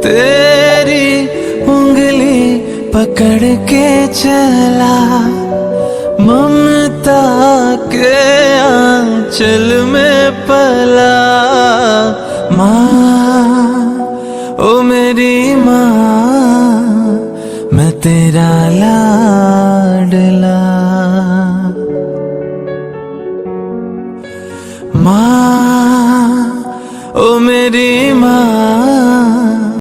तेरी उंगली पकड़ के चला, ममता के आंचल में पला। माँ ओ मेरी माँ, मैं तेरा लाल